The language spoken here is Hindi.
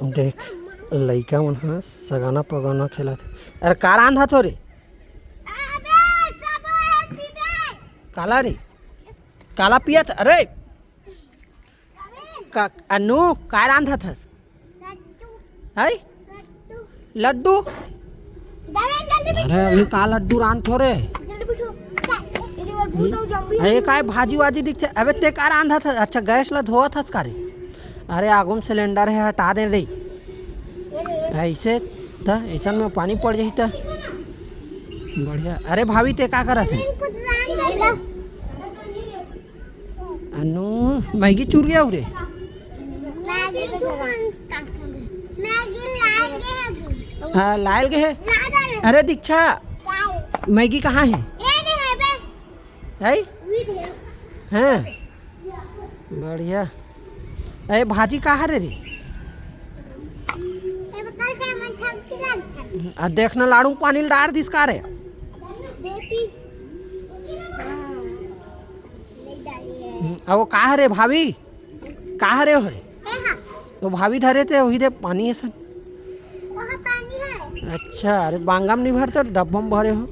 देख लइका मन ह सगाना पगाना खेलत हे। अरे का रांधा थो रे? काला रे काला पियत अरे का अनु का रांधा थस? है लड्डू। अरे अभी का लड्डू रांध थो रे? अरे काय भाजी वाजी दिखते। अबे ते का रांधा था? अच्छा गैस ला धोआ थस का रे? अरे आगुम सिलेंडर है हटा दे रे। ऐसे था ऐसा में पानी पड़ जाही था बढ़िया। अरे भाभी ते का करत है? अनु मैगी चूर गया रे? हाँ लायल के है। अरे दीक्षा मैगी कहाँ है? है हैं बढ़िया। अरे भाजी कहाँ रे? देखना लाड़ू पानी डाल दिस का रे? अब वो कहा रे भाभी कहा रे हो रे? वो भाभी धरे थे वही दे पानी है सन। अच्छा अरे बांगा में नहीं भरते डब्बा में भरे हो।